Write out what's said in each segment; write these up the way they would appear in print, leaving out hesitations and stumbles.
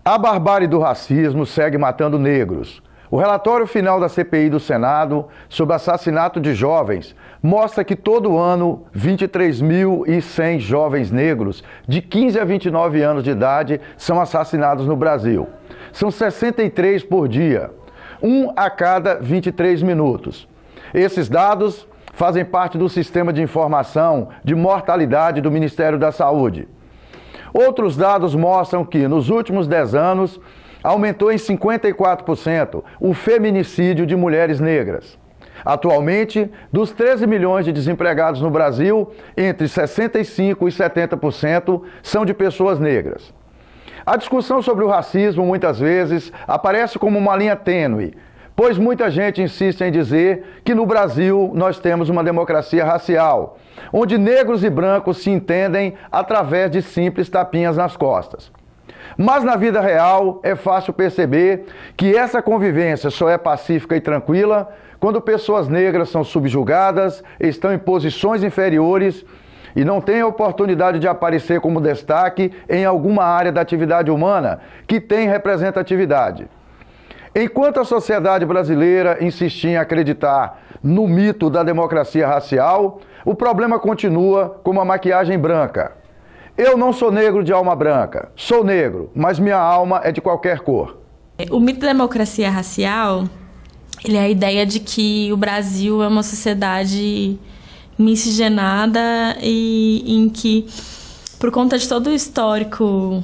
A barbárie do racismo segue matando negros. O relatório final da CPI do Senado sobre assassinato de jovens mostra que todo ano 23.100 jovens negros de 15 a 29 anos de idade são assassinados no Brasil. São 63 por dia, um a cada 23 minutos. Esses dados fazem parte do sistema de informação de mortalidade do Ministério da Saúde. Outros dados mostram que, nos últimos 10 anos, aumentou em 54% o feminicídio de mulheres negras. Atualmente, dos 13 milhões de desempregados no Brasil, entre 65% e 70% são de pessoas negras. A discussão sobre o racismo, muitas vezes, aparece como uma linha tênue, pois muita gente insiste em dizer que no Brasil nós temos uma democracia racial, onde negros e brancos se entendem através de simples tapinhas nas costas. Mas na vida real é fácil perceber que essa convivência só é pacífica e tranquila quando pessoas negras são subjugadas, estão em posições inferiores e não têm a oportunidade de aparecer como destaque em alguma área da atividade humana que tem representatividade. Enquanto a sociedade brasileira insistia em acreditar no mito da democracia racial, o problema continua com a maquiagem branca. Eu não sou negro de alma branca, sou negro, mas minha alma é de qualquer cor. O mito da democracia racial, ele é a ideia de que o Brasil é uma sociedade miscigenada e em que, por conta de todo o histórico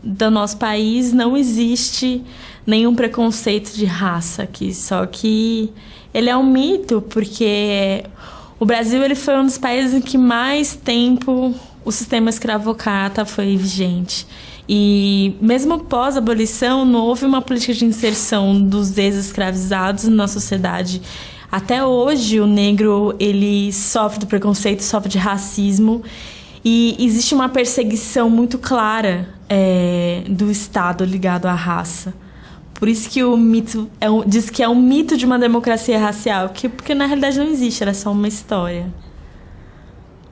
do nosso país, não existe nenhum preconceito de raça aqui. Só que ele é um mito porque o Brasil ele foi um dos países em que mais tempo o sistema escravocrata foi vigente. E mesmo pós a abolição, não houve uma política de inserção dos ex-escravizados na sociedade. Até hoje, o negro ele sofre do preconceito, sofre de racismo. E existe uma perseguição muito clara do Estado ligado à raça. Por isso que o mito diz que é um mito de uma democracia racial, porque na realidade não existe, era só uma história.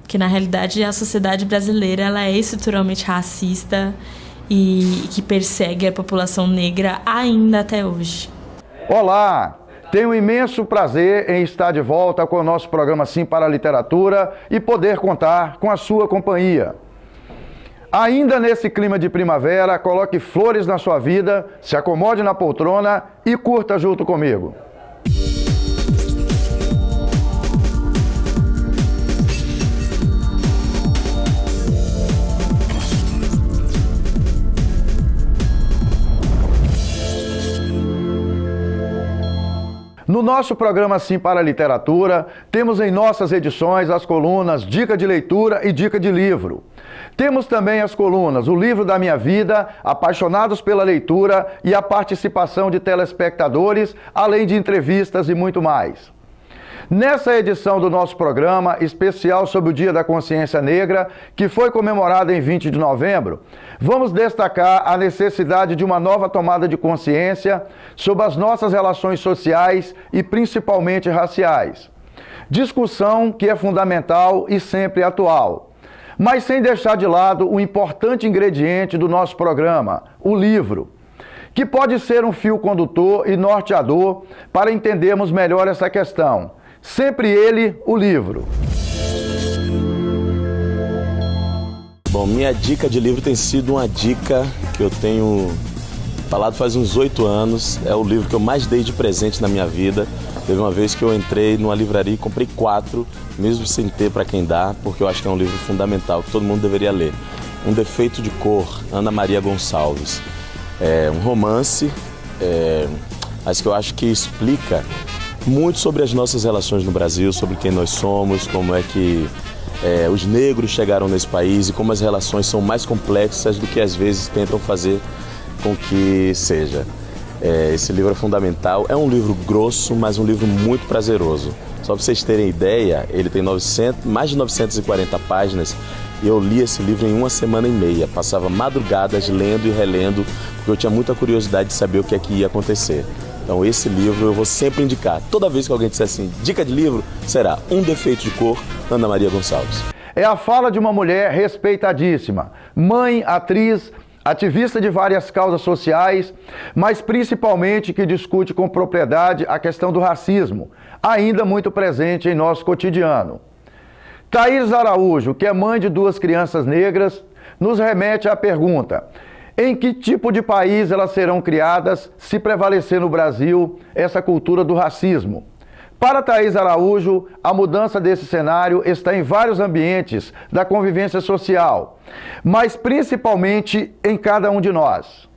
Que na realidade a sociedade brasileira ela é estruturalmente racista e que persegue a população negra ainda até hoje. Olá! Tenho um imenso prazer em estar de volta com o nosso programa Sim para a Literatura e poder contar com a sua companhia. Ainda nesse clima de primavera, coloque flores na sua vida, se acomode na poltrona e curta junto comigo. No nosso programa Sim para a Literatura, temos em nossas edições as colunas Dica de Leitura e Dica de Livro. Temos também as colunas O Livro da Minha Vida, Apaixonados pela Leitura e a participação de telespectadores, além de entrevistas e muito mais. Nessa edição do nosso programa especial sobre o Dia da Consciência Negra, que foi comemorado em 20 de novembro, vamos destacar a necessidade de uma nova tomada de consciência sobre as nossas relações sociais e principalmente raciais. Discussão que é fundamental e sempre atual, mas sem deixar de lado o importante ingrediente do nosso programa, o livro, que pode ser um fio condutor e norteador para entendermos melhor essa questão. Sempre ele, o livro. Bom, minha dica de livro tem sido uma dica que eu tenho falado faz uns 8 anos. É o livro que eu mais dei de presente na minha vida. Teve uma vez que eu entrei numa livraria e comprei 4, mesmo sem ter para quem dar, porque eu acho que é um livro fundamental, que todo mundo deveria ler. Um Defeito de Cor, Ana Maria Gonçalves. É um romance, mas que eu acho que explica muito sobre as nossas relações no Brasil, sobre quem nós somos, como é que os negros chegaram nesse país e como as relações são mais complexas do que às vezes tentam fazer com que seja. Esse livro é fundamental, é um livro grosso, mas um livro muito prazeroso. Só para vocês terem ideia, ele tem mais de 940 páginas e eu li esse livro em 1 semana e meia. Passava madrugadas lendo e relendo, porque eu tinha muita curiosidade de saber o que é que ia acontecer. Então esse livro eu vou sempre indicar. Toda vez que alguém disser assim, dica de livro, será Um Defeito de Cor, Ana Maria Gonçalves. É a fala de uma mulher respeitadíssima, mãe, atriz, ativista de várias causas sociais, mas principalmente que discute com propriedade a questão do racismo, ainda muito presente em nosso cotidiano. Thaís Araújo, que é mãe de 2 crianças negras, nos remete à pergunta: em que tipo de país elas serão criadas se prevalecer no Brasil essa cultura do racismo? Para Thaís Araújo, a mudança desse cenário está em vários ambientes da convivência social, mas principalmente em cada um de nós.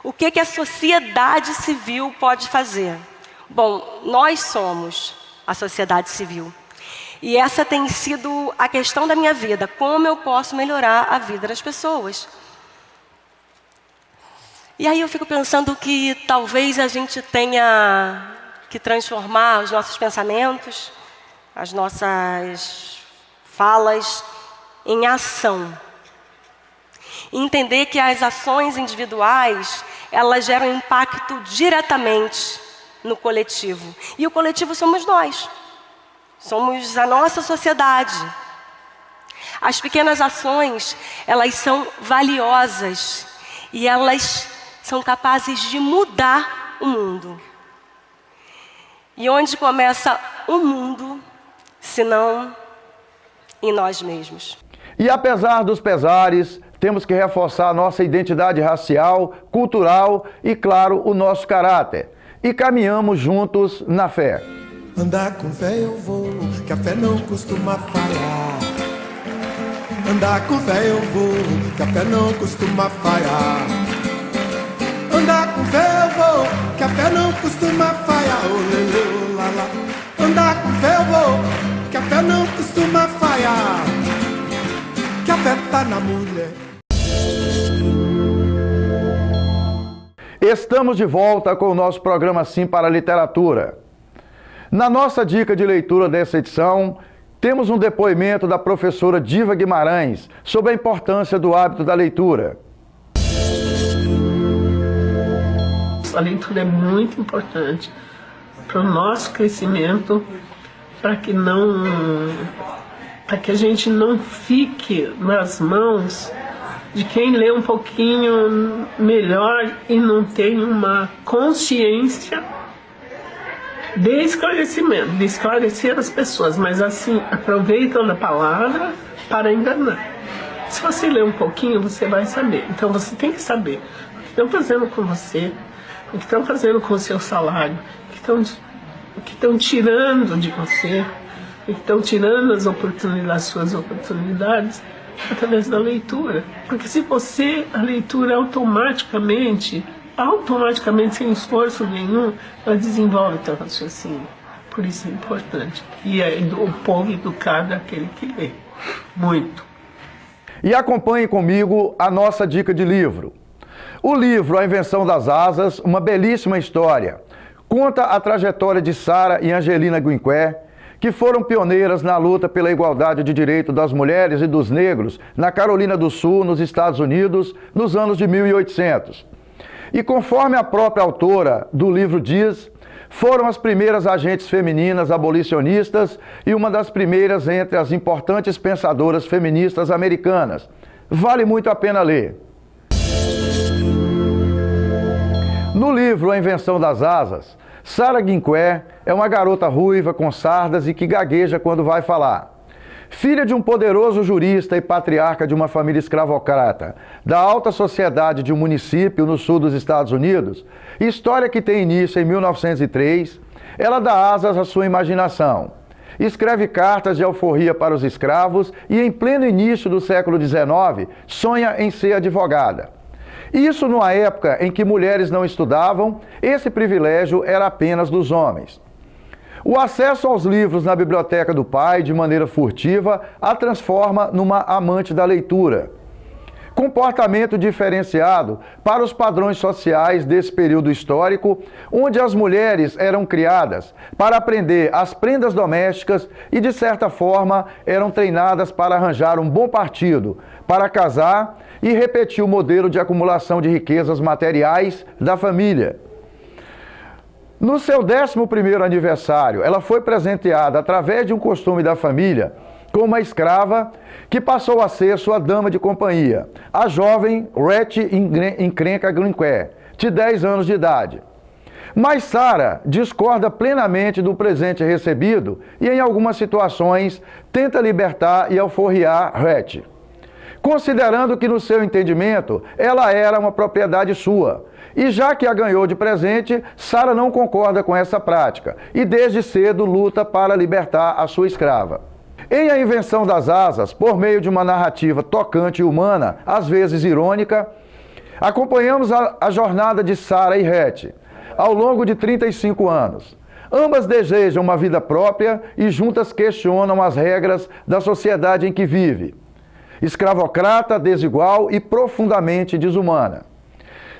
O que a sociedade civil pode fazer? Bom, nós somos a sociedade civil. E essa tem sido a questão da minha vida. Como eu posso melhorar a vida das pessoas? E aí eu fico pensando que talvez a gente tenha que transformar os nossos pensamentos, as nossas falas em ação. E entender que as ações individuais, elas geram impacto diretamente no coletivo. E o coletivo somos nós. Somos a nossa sociedade. As pequenas ações, elas são valiosas e elas são capazes de mudar o mundo. E onde começa o mundo, se não em nós mesmos? E apesar dos pesares, temos que reforçar a nossa identidade racial, cultural e, claro, o nosso caráter. E caminhamos juntos na fé. Andar com fé eu vou, que a fé não costuma falhar. Andar com fé eu vou, que a fé não costuma falhar. Andar com fé eu vou, que a fé não costuma falhar. Oh, lele, oh, lá, lá. Andar com fé eu vou, que a fé não costuma falhar. Que a fé tá na mulher. Estamos de volta com o nosso programa Sim para a Literatura. Na nossa dica de leitura dessa edição, temos um depoimento da professora Diva Guimarães sobre a importância do hábito da leitura. A leitura é muito importante para o nosso crescimento, para que a gente não fique nas mãos de quem lê um pouquinho melhor e não tem uma consciência de esclarecimento, de esclarecer as pessoas, mas assim, aproveitando a palavra para enganar. Se você ler um pouquinho, você vai saber. Então você tem que saber o que estão fazendo com você, o que estão fazendo com o seu salário, o que estão tirando de você, o que estão tirando as suas oportunidades através da leitura. Porque se a leitura automaticamente, sem esforço nenhum, ela desenvolve o teu raciocínio. Por isso é importante. E o povo educado é aquele que lê. Muito. E acompanhe comigo a nossa dica de livro. O livro A Invenção das Asas, uma belíssima história, conta a trajetória de Sarah e Angelina Guinquet, que foram pioneiras na luta pela igualdade de direito das mulheres e dos negros na Carolina do Sul, nos Estados Unidos, nos anos de 1800. E conforme a própria autora do livro diz, foram as primeiras agentes femininas abolicionistas e uma das primeiras entre as importantes pensadoras feministas americanas. Vale muito a pena ler. No livro A Invenção das Asas, Sarah Guinquet é uma garota ruiva com sardas e que gagueja quando vai falar. Filha de um poderoso jurista e patriarca de uma família escravocrata, da alta sociedade de um município no sul dos Estados Unidos, história que tem início em 1903, ela dá asas à sua imaginação. Escreve cartas de alforria para os escravos e, em pleno início do século XIX, sonha em ser advogada. Isso numa época em que mulheres não estudavam, esse privilégio era apenas dos homens. O acesso aos livros na biblioteca do pai, de maneira furtiva, a transforma numa amante da leitura. Comportamento diferenciado para os padrões sociais desse período histórico, onde as mulheres eram criadas para aprender as prendas domésticas e, de certa forma, eram treinadas para arranjar um bom partido, para casar e repetir o modelo de acumulação de riquezas materiais da família. No seu 11º aniversário, ela foi presenteada, através de um costume da família, com uma escrava que passou a ser sua dama de companhia, a jovem Rhett Encrenca Grinqué, de 10 anos de idade. Mas Sarah discorda plenamente do presente recebido e, em algumas situações, tenta libertar e alforriar Rhett, considerando que, no seu entendimento, ela era uma propriedade sua. E já que a ganhou de presente, Sarah não concorda com essa prática e, desde cedo, luta para libertar a sua escrava. Em A Invenção das Asas, por meio de uma narrativa tocante e humana, às vezes irônica, acompanhamos a jornada de Sarah e Rhett ao longo de 35 anos. Ambas desejam uma vida própria e juntas questionam as regras da sociedade em que vive, escravocrata, desigual e profundamente desumana.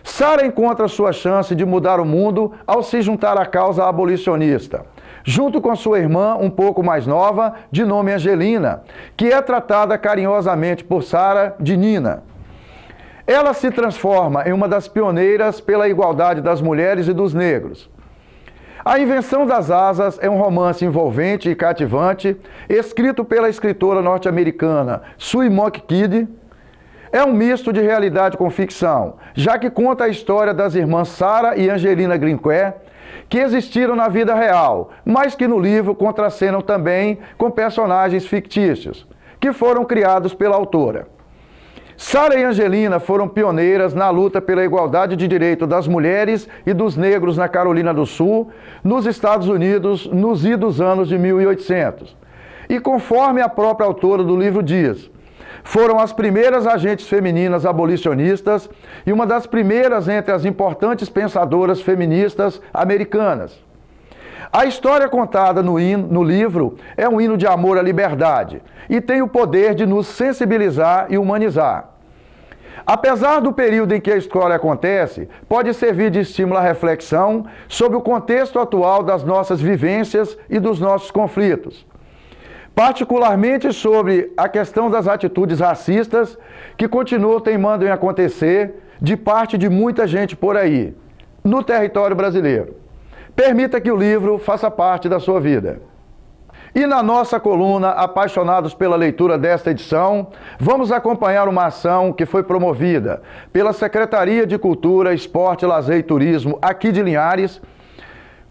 Sarah encontra sua chance de mudar o mundo ao se juntar à causa abolicionista, junto com sua irmã um pouco mais nova, de nome Angelina, que é tratada carinhosamente por Sarah de Nina. Ela se transforma em uma das pioneiras pela igualdade das mulheres e dos negros. A Invenção das Asas é um romance envolvente e cativante, escrito pela escritora norte-americana Sue Monk Kidd. É um misto de realidade com ficção, já que conta a história das irmãs Sarah e Angelina Grinqué, que existiram na vida real, mas que no livro contracenam também com personagens fictícios, que foram criados pela autora. Sarah e Angelina foram pioneiras na luta pela igualdade de direito das mulheres e dos negros na Carolina do Sul, nos Estados Unidos, nos idos anos de 1800. E conforme a própria autora do livro diz, foram as primeiras agentes femininas abolicionistas e uma das primeiras entre as importantes pensadoras feministas americanas. A história contada no livro é um hino de amor à liberdade e tem o poder de nos sensibilizar e humanizar. Apesar do período em que a história acontece, pode servir de estímulo à reflexão sobre o contexto atual das nossas vivências e dos nossos conflitos, particularmente sobre a questão das atitudes racistas que continuam teimando em acontecer de parte de muita gente por aí, no território brasileiro. Permita que o livro faça parte da sua vida. E na nossa coluna Apaixonados pela Leitura desta edição, vamos acompanhar uma ação que foi promovida pela Secretaria de Cultura, Esporte, Lazer e Turismo aqui de Linhares,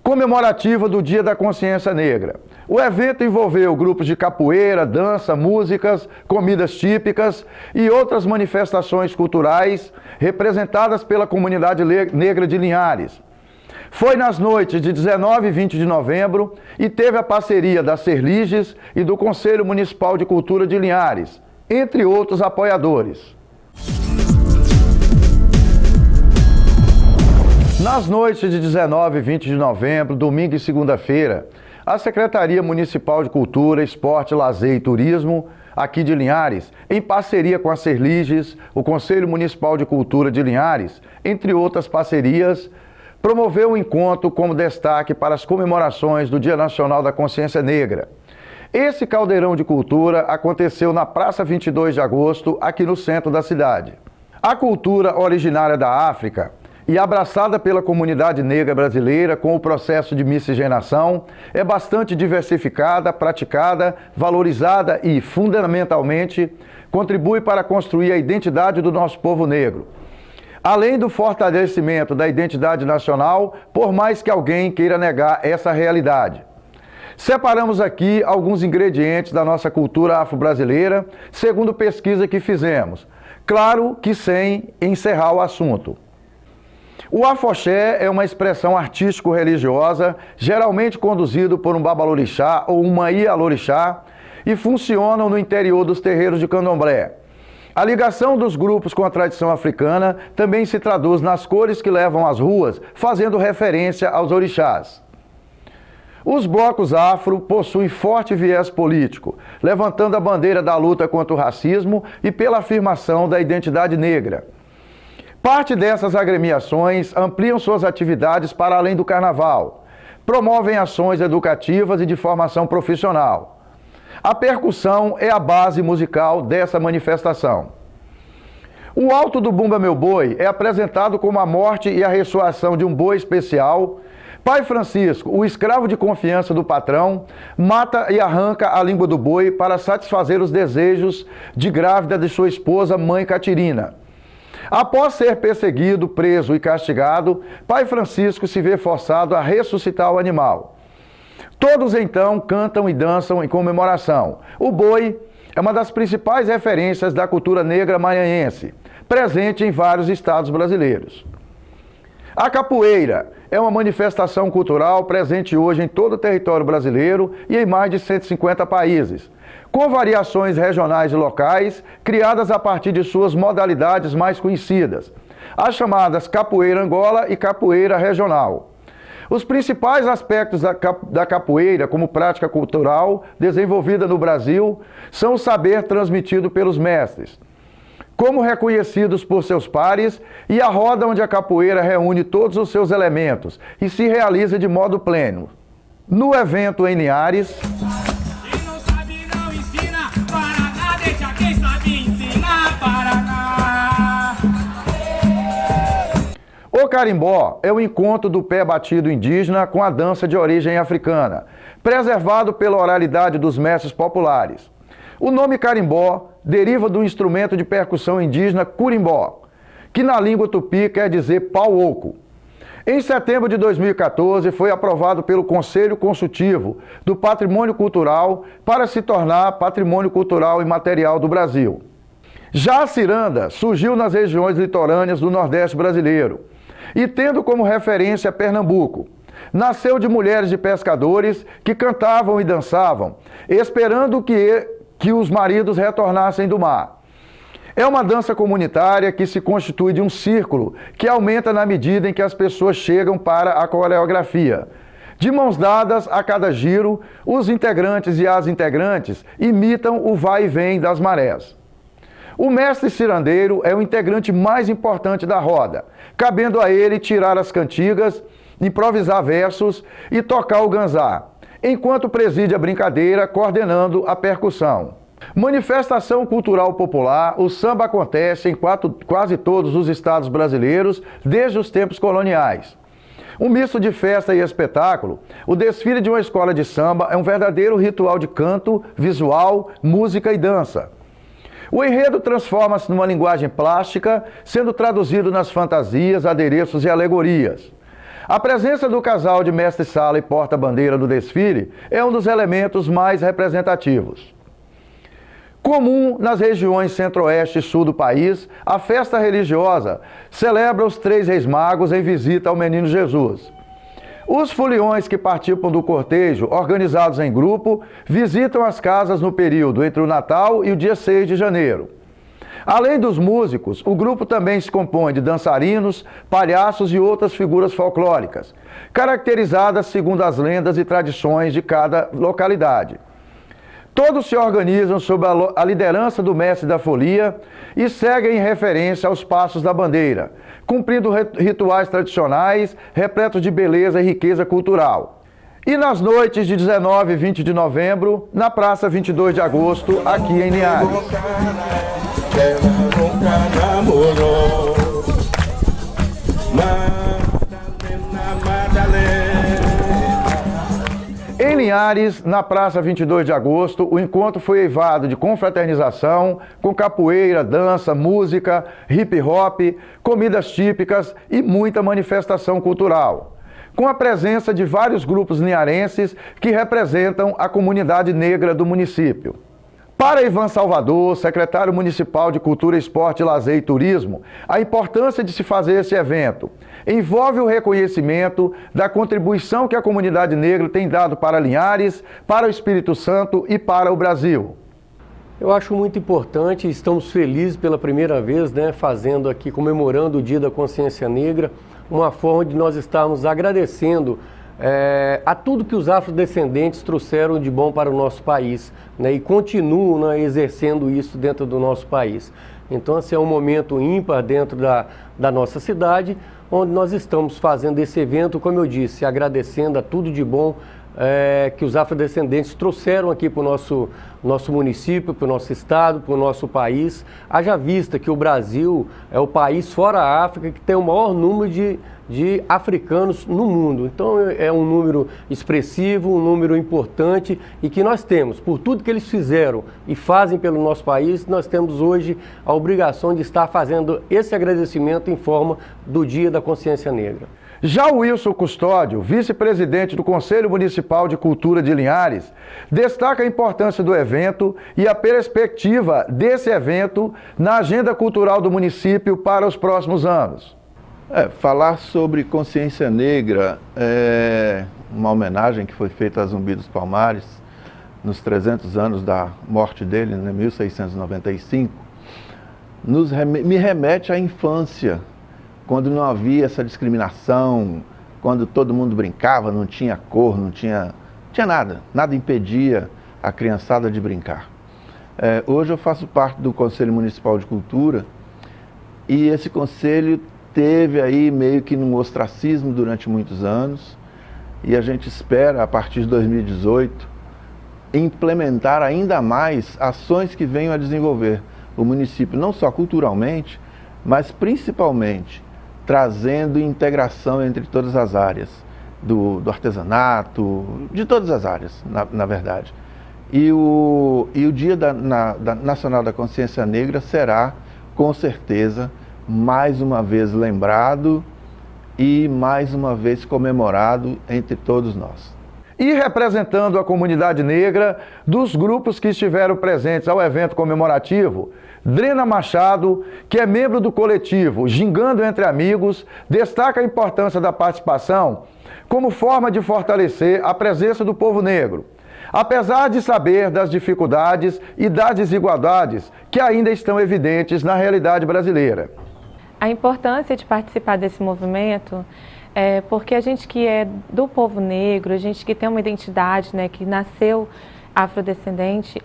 comemorativa do Dia da Consciência Negra. O evento envolveu grupos de capoeira, dança, músicas, comidas típicas e outras manifestações culturais representadas pela comunidade negra de Linhares. Foi nas noites de 19 e 20 de novembro e teve a parceria da Serliges e do Conselho Municipal de Cultura de Linhares, entre outros apoiadores. Nas noites de 19 e 20 de novembro, domingo e segunda-feira, a Secretaria Municipal de Cultura, Esporte, Lazer e Turismo, aqui de Linhares, em parceria com a Serliges, o Conselho Municipal de Cultura de Linhares, entre outras parcerias, promoveu um encontro como destaque para as comemorações do Dia Nacional da Consciência Negra. Esse caldeirão de cultura aconteceu na Praça 22 de Agosto, aqui no centro da cidade. A cultura originária da África e abraçada pela comunidade negra brasileira com o processo de miscigenação é bastante diversificada, praticada, valorizada e, fundamentalmente, contribui para construir a identidade do nosso povo negro. Além do fortalecimento da identidade nacional, por mais que alguém queira negar essa realidade. Separamos aqui alguns ingredientes da nossa cultura afro-brasileira, segundo pesquisa que fizemos. Claro que sem encerrar o assunto. O afoxé é uma expressão artístico-religiosa, geralmente conduzido por um babalorixá ou uma ialorixá, e funcionam no interior dos terreiros de candomblé. A ligação dos grupos com a tradição africana também se traduz nas cores que levam às ruas, fazendo referência aos orixás. Os blocos afro possuem forte viés político, levantando a bandeira da luta contra o racismo e pela afirmação da identidade negra. Parte dessas agremiações ampliam suas atividades para além do carnaval, promovem ações educativas e de formação profissional. A percussão é a base musical dessa manifestação. O Alto do Bumba Meu Boi é apresentado como a morte e a ressurreição de um boi especial, Pai Francisco, o escravo de confiança do patrão, mata e arranca a língua do boi para satisfazer os desejos de grávida de sua esposa, mãe Catirina. Após ser perseguido, preso e castigado, Pai Francisco se vê forçado a ressuscitar o animal. Todos então cantam e dançam em comemoração. O boi é uma das principais referências da cultura negra maranhense, presente em vários estados brasileiros. A capoeira é uma manifestação cultural presente hoje em todo o território brasileiro e em mais de 150 países, com variações regionais e locais, criadas a partir de suas modalidades mais conhecidas, as chamadas capoeira Angola e capoeira regional. Os principais aspectos da capoeira como prática cultural desenvolvida no Brasil são o saber transmitido pelos mestres, como reconhecidos por seus pares, e a roda onde a capoeira reúne todos os seus elementos e se realiza de modo pleno. No evento em Linhares, Quem não sabe não ensina, Paraná, deixa quem sabe ensinar, Paraná. o carimbó é o encontro do pé batido indígena com a dança de origem africana, preservado pela oralidade dos mestres populares. O nome carimbó deriva do instrumento de percussão indígena curimbó, que na língua tupi quer dizer pau oco. Em setembro de 2014, foi aprovado pelo Conselho Consultivo do Patrimônio Cultural para se tornar Patrimônio Cultural Imaterial do Brasil. Já a ciranda surgiu nas regiões litorâneas do Nordeste brasileiro e, tendo como referência Pernambuco, nasceu de mulheres de pescadores que cantavam e dançavam, esperando que os maridos retornassem do mar. É uma dança comunitária que se constitui de um círculo que aumenta na medida em que as pessoas chegam para a coreografia. De mãos dadas a cada giro, os integrantes e as integrantes imitam o vai e vem das marés. O mestre cirandeiro é o integrante mais importante da roda, cabendo a ele tirar as cantigas, improvisar versos e tocar o ganzá, enquanto preside a brincadeira, coordenando a percussão. Manifestação cultural popular, o samba acontece em quase todos os estados brasileiros desde os tempos coloniais. Um misto de festa e espetáculo, o desfile de uma escola de samba é um verdadeiro ritual de canto, visual, música e dança. O enredo transforma-se numa linguagem plástica, sendo traduzido nas fantasias, adereços e alegorias. A presença do casal de mestre-sala e porta-bandeira no desfile é um dos elementos mais representativos. Comum nas regiões centro-oeste e sul do país, a festa religiosa celebra os 3 Reis Magos em visita ao Menino Jesus. Os foliões que participam do cortejo, organizados em grupo, visitam as casas no período entre o Natal e o dia 6 de janeiro. Além dos músicos, o grupo também se compõe de dançarinos, palhaços e outras figuras folclóricas, caracterizadas segundo as lendas e tradições de cada localidade. Todos se organizam sob a liderança do mestre da folia e seguem em referência aos passos da bandeira, cumprindo rituais tradicionais repletos de beleza e riqueza cultural. E nas noites de 19 e 20 de novembro, na Praça 22 de Agosto, aqui em Linhares. Em Linhares, na Praça 22 de Agosto, o encontro foi eivado de confraternização, com capoeira, dança, música, hip-hop, comidas típicas e muita manifestação cultural, com a presença de vários grupos linharenses que representam a comunidade negra do município. Para Ivan Salvador, secretário municipal de Cultura, Esporte, Lazer e Turismo, a importância de se fazer esse evento envolve o reconhecimento da contribuição que a comunidade negra tem dado para Linhares, para o Espírito Santo e para o Brasil. Eu acho muito importante, estamos felizes pela primeira vez, fazendo aqui, comemorando o Dia da Consciência Negra, uma forma de nós estarmos agradecendo a tudo que os afrodescendentes trouxeram de bom para o nosso país, e continuam exercendo isso dentro do nosso país. Então, esse é um momento ímpar dentro da nossa cidade, onde nós estamos fazendo esse evento, como eu disse, agradecendo a tudo de bom que os afrodescendentes trouxeram aqui para o nosso município, para o nosso estado, para o nosso país. Haja vista que o Brasil é o país fora a África que tem o maior número de de africanos no mundo. Então é um número expressivo, um número importante e que nós temos, por tudo que eles fizeram e fazem pelo nosso país, nós temos hoje a obrigação de estar fazendo esse agradecimento em forma do Dia da Consciência Negra. Já o Wilson Custódio, vice-presidente do Conselho Municipal de Cultura de Linhares, destaca a importância do evento e a perspectiva desse evento na agenda cultural do município para os próximos anos. Falar sobre consciência negra é uma homenagem que foi feita a Zumbi dos Palmares nos 300 anos da morte dele, em 1695, me remete à infância, quando não havia essa discriminação, quando todo mundo brincava, não tinha cor, não tinha nada impedia a criançada de brincar. Hoje eu faço parte do Conselho Municipal de Cultura e esse conselho teve aí meio que num ostracismo durante muitos anos e a gente espera, a partir de 2018, implementar ainda mais ações que venham a desenvolver o município, não só culturalmente, mas principalmente trazendo integração entre todas as áreas, do artesanato, de todas as áreas, na verdade. E o Dia Nacional da Consciência Negra será, com certeza, mais uma vez lembrado e mais uma vez comemorado entre todos nós. E representando a comunidade negra, dos grupos que estiveram presentes ao evento comemorativo, Drena Machado, que é membro do coletivo Gingando Entre Amigos, destaca a importância da participação como forma de fortalecer a presença do povo negro, apesar de saber das dificuldades e das desigualdades que ainda estão evidentes na realidade brasileira. A importância de participar desse movimento é porque a gente que é do povo negro, a gente que tem uma identidade, né, que nasceu afrodescendente,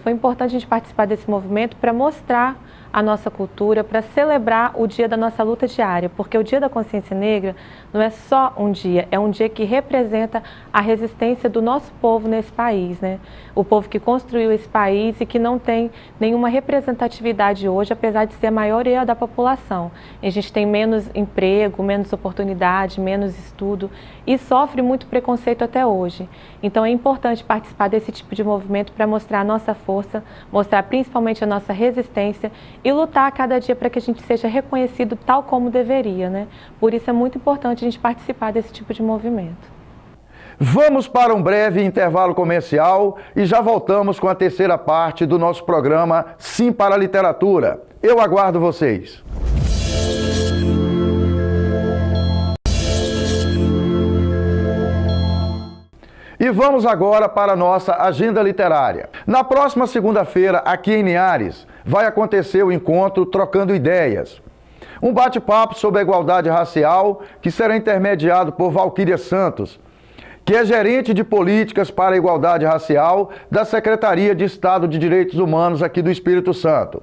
foi importante a gente participar desse movimento para mostrar a nossa cultura, para celebrar o dia da nossa luta diária, porque o Dia da Consciência Negra não é só um dia, é um dia que representa a resistência do nosso povo nesse país, né? O povo que construiu esse país e que não tem nenhuma representatividade hoje, apesar de ser a maioria da população. A gente tem menos emprego, menos oportunidade, menos estudo e sofre muito preconceito até hoje. Então é importante participar desse tipo de movimento para mostrar a nossa força, mostrar principalmente a nossa resistência e lutar a cada dia para que a gente seja reconhecido tal como deveria, né? Por isso é muito importante a gente participar desse tipo de movimento. Vamos para um breve intervalo comercial e já voltamos com a terceira parte do nosso programa Sim para a Literatura. Eu aguardo vocês. E vamos agora para a nossa agenda literária. Na próxima segunda-feira, aqui em Linhares, vai acontecer o encontro Trocando Ideias. Um bate-papo sobre a igualdade racial que será intermediado por Valquíria Santos, que é gerente de políticas para a igualdade racial da Secretaria de Estado de Direitos Humanos aqui do Espírito Santo.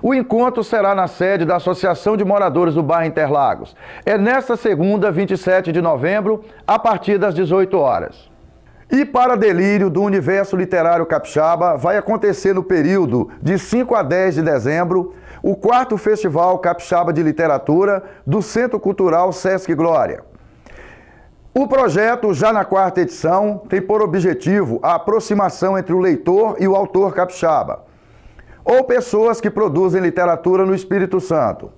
O encontro será na sede da Associação de Moradores do Bairro Interlagos. É nesta segunda, 27 de novembro, a partir das 18 horas. E para delírio do universo literário capixaba, vai acontecer no período de 5 a 10 de dezembro, o 4º Festival Capixaba de Literatura do Centro Cultural Sesc Glória. O projeto, já na 4ª edição, tem por objetivo a aproximação entre o leitor e o autor capixaba, ou pessoas que produzem literatura no Espírito Santo.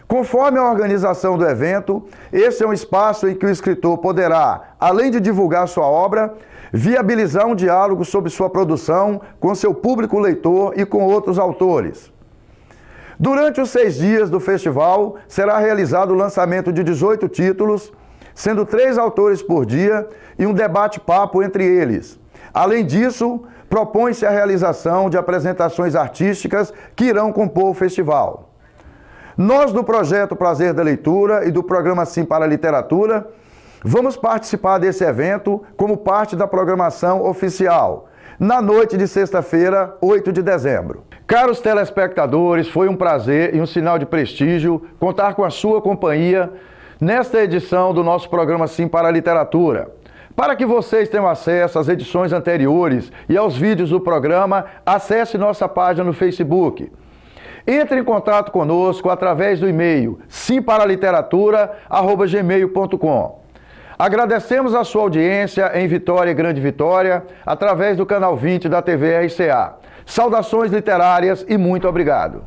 Conforme a organização do evento, esse é um espaço em que o escritor poderá, além de divulgar sua obra, viabilizar um diálogo sobre sua produção com seu público leitor e com outros autores. Durante os 6 dias do festival, será realizado o lançamento de 18 títulos, sendo 3 autores por dia e um debate-papo entre eles. Além disso, propõe-se a realização de apresentações artísticas que irão compor o festival. Nós, do projeto Prazer da Leitura e do programa Sim para a Literatura, vamos participar desse evento como parte da programação oficial, na noite de sexta-feira, 8 de dezembro. Caros telespectadores, foi um prazer e um sinal de prestígio contar com a sua companhia nesta edição do nosso programa Sim para a Literatura. Para que vocês tenham acesso às edições anteriores e aos vídeos do programa, acesse nossa página no Facebook. Entre em contato conosco através do e-mail simparaliteratura@gmail.com. Agradecemos a sua audiência em Vitória e Grande Vitória, através do canal 20 da TV RCA. Saudações literárias e muito obrigado.